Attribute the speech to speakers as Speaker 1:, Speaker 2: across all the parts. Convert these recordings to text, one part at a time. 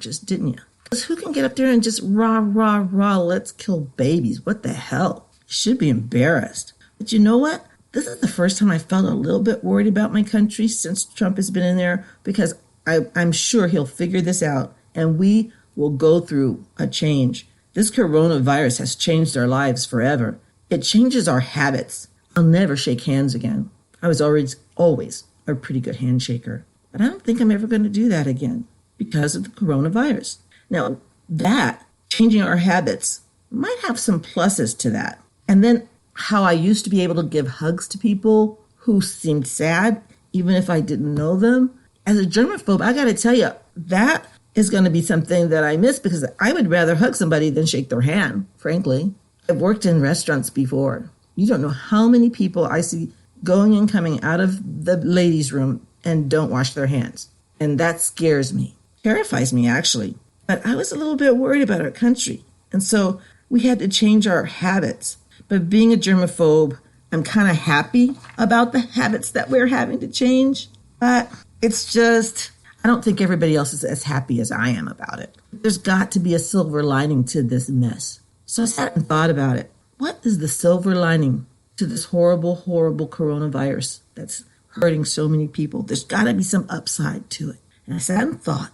Speaker 1: just didn't you? Because who can get up there and just rah, rah, rah, let's kill babies? What the hell? You should be embarrassed. But you know what? This is the first time I felt a little bit worried about my country since Trump has been in there, because I'm sure he'll figure this out and we will go through a change. This coronavirus has changed our lives forever. It changes our habits. I'll never shake hands again. I was always a pretty good handshaker, but I don't think I'm ever going to do that again because of the coronavirus. Now, that, changing our habits, might have some pluses to that. And then how I used to be able to give hugs to people who seemed sad, even if I didn't know them. As a germaphobe, I got to tell you, that is going to be something that I miss, because I would rather hug somebody than shake their hand, frankly. I've worked in restaurants before. You don't know how many people I see going and coming out of the ladies' room and don't wash their hands. And that scares me, terrifies me, actually. But I was a little bit worried about our country. And so we had to change our habits. But being a germaphobe, I'm kind of happy about the habits that we're having to change. But it's just, I don't think everybody else is as happy as I am about it. There's got to be a silver lining to this mess. So I sat and thought about it. What is the silver lining to this horrible, horrible coronavirus that's hurting so many people? There's got to be some upside to it. And I sat and thought,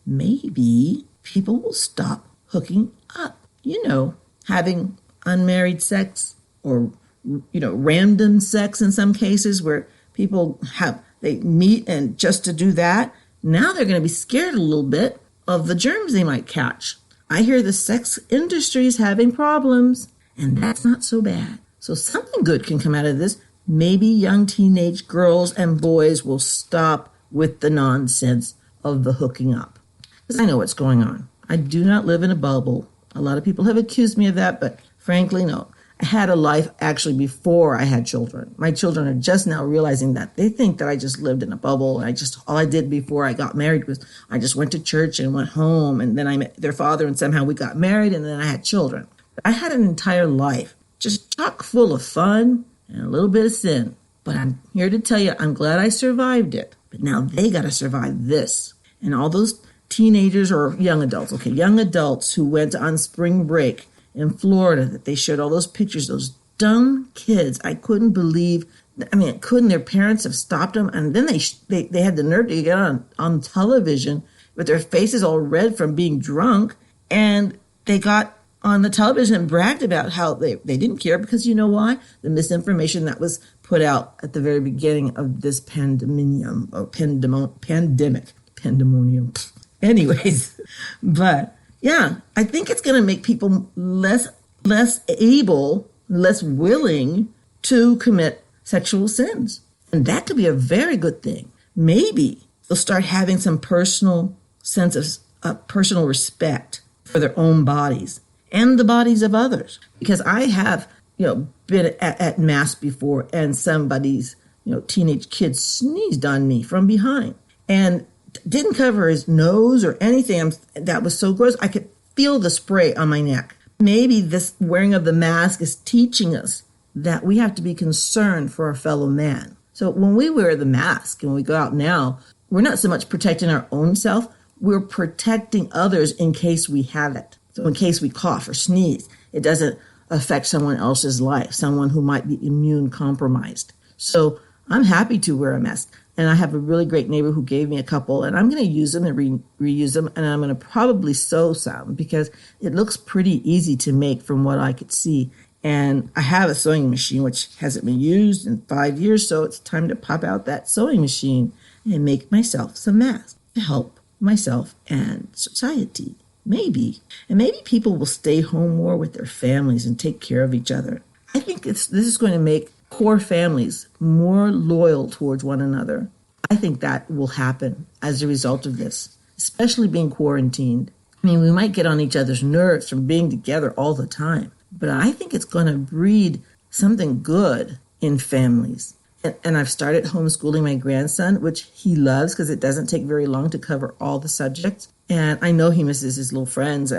Speaker 1: maybe people will stop hooking up. Having unmarried sex, or, random sex in some cases, where people they meet and just to do that. Now they're going to be scared a little bit of the germs they might catch. I hear the sex industry is having problems, and that's not so bad. So something good can come out of this. Maybe young teenage girls and boys will stop with the nonsense of the hooking up. Because I know what's going on. I do not live in a bubble. A lot of people have accused me of that, but frankly, no. I had a life actually before I had children. My children are just now realizing that. They think that I just lived in a bubble. And all I did before I got married was I just went to church and went home, and then I met their father, and somehow we got married, and then I had children. But I had an entire life just chock full of fun and a little bit of sin. But I'm here to tell you, I'm glad I survived it. But now they got to survive this. And all those teenagers or young adults who went on spring break in Florida, that they showed all those pictures, those dumb kids. I couldn't believe, couldn't their parents have stopped them? And then they had the nerve to get on television with their faces all red from being drunk. And they got on the television and bragged about how they didn't care, because you know why? The misinformation that was put out at the very beginning of this pandemonium. Anyways, but yeah, I think it's going to make people less able, less willing to commit sexual sins. And that could be a very good thing. Maybe they'll start having some personal sense of personal respect for their own bodies and the bodies of others. Because I have, been at mass before, and somebody's, teenage kid sneezed on me from behind and didn't cover his nose or anything. That was so gross. I could feel the spray on my neck. Maybe this wearing of the mask is teaching us that we have to be concerned for our fellow man. So when we wear the mask and we go out now, we're not so much protecting our own self, we're protecting others in case we have it. So in case we cough or sneeze, it doesn't affect someone else's life, someone who might be immune compromised. So I'm happy to wear a mask. And I have a really great neighbor who gave me a couple, and I'm going to use them and reuse them. And I'm going to probably sew some, because it looks pretty easy to make from what I could see. And I have a sewing machine, which hasn't been used in 5 years. So it's time to pop out that sewing machine and make myself some masks to help myself and society. Maybe. And maybe people will stay home more with their families and take care of each other. I think this is going to make core families more loyal towards one another. I think that will happen as a result of this, especially being quarantined. We might get on each other's nerves from being together all the time, but I think it's going to breed something good in families. And I've started homeschooling my grandson, which he loves because it doesn't take very long to cover all the subjects. And I know he misses his little friends.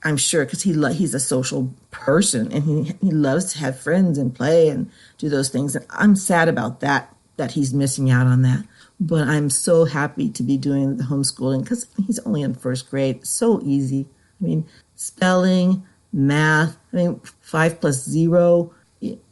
Speaker 1: I'm sure, because he's a social person, and he loves to have friends and play and do those things. And I'm sad about that he's missing out on that. But I'm so happy to be doing the homeschooling because he's only in first grade. So easy. I mean, spelling, math. I mean, 5 + 0.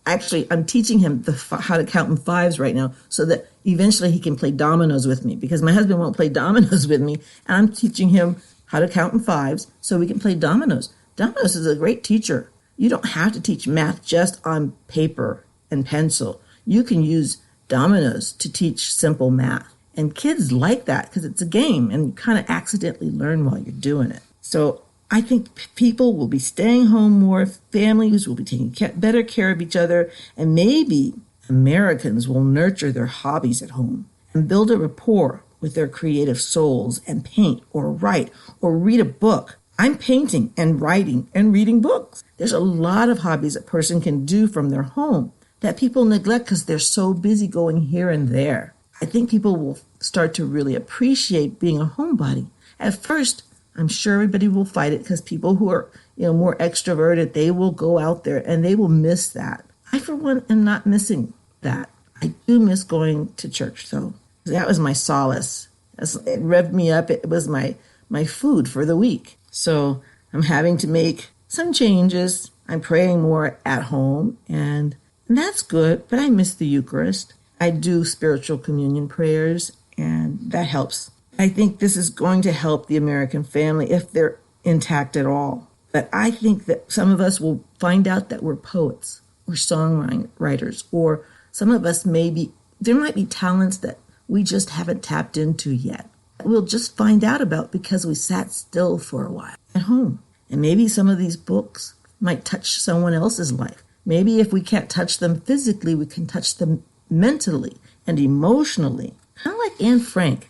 Speaker 1: Actually, I'm teaching him how to count in fives right now so that eventually he can play dominoes with me because my husband won't play dominoes with me. And I'm teaching him how to count in fives so we can play dominoes. Dominoes is a great teacher. You don't have to teach math just on paper and pencil. You can use dominoes to teach simple math. And kids like that because it's a game and you kind of accidentally learn while you're doing it. So I think people will be staying home more, families will be taking better care of each other, and maybe Americans will nurture their hobbies at home and build a rapport with their creative souls and paint or write or read a book. I'm painting and writing and reading books. There's a lot of hobbies a person can do from their home that people neglect because they're so busy going here and there. I think people will start to really appreciate being a homebody. At first, I'm sure everybody will fight it because people who are, more extroverted, they will go out there and they will miss that. I, for one, am not missing that. I do miss going to church, though. That was my solace. It revved me up. It was my food for the week. So I'm having to make some changes. I'm praying more at home, and that's good, but I miss the Eucharist. I do spiritual communion prayers, and that helps. I think this is going to help the American family if they're intact at all. But I think that some of us will find out that we're poets or songwriters, or some of us there might be talents that we just haven't tapped into yet. We'll just find out about because we sat still for a while at home. And maybe some of these books might touch someone else's life. Maybe if we can't touch them physically, we can touch them mentally and emotionally. Kind of like Anne Frank.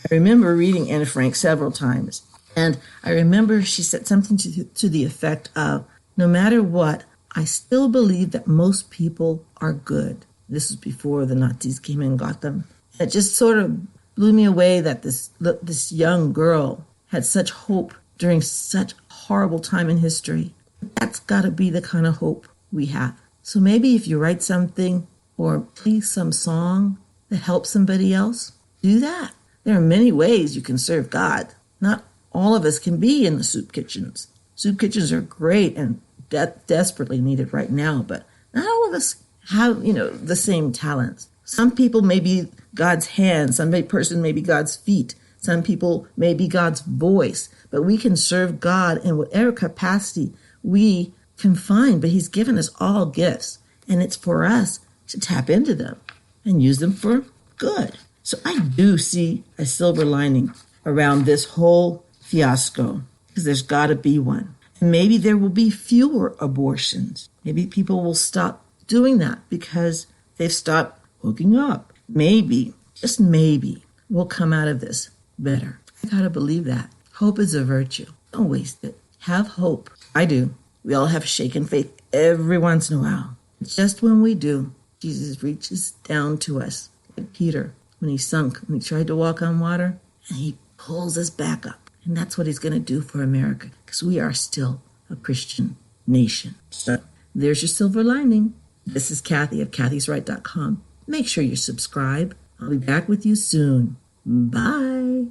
Speaker 1: I remember reading Anne Frank several times, and I remember she said something to the effect of, no matter what, I still believe that most people are good. This was before the Nazis came and got them. It just sort of blew me away that this young girl had such hope during such horrible time in history. That's got to be the kind of hope we have. So maybe if you write something or play some song that helps somebody else, do that. There are many ways you can serve God. Not all of us can be in the soup kitchens. Soup kitchens are great and desperately needed right now, but not all of us have, the same talents. Some people may be God's hands, some person may be God's feet, some people may be God's voice, but we can serve God in whatever capacity we can find, but He's given us all gifts, and it's for us to tap into them and use them for good. So I do see a silver lining around this whole fiasco, because there's got to be one. And maybe there will be fewer abortions. Maybe people will stop doing that because they've stopped hooking up. Maybe, just maybe, we'll come out of this better. I got to believe that. Hope is a virtue. Don't waste it. Have hope. I do. We all have shaken faith every once in a while. Just when we do, Jesus reaches down to us, like Peter, when he sunk, when he tried to walk on water, and he pulls us back up. And that's what he's going to do for America, because we are still a Christian nation. So there's your silver lining. This is Kathy of kathysright.com. Make sure you subscribe. I'll be back with you soon. Bye.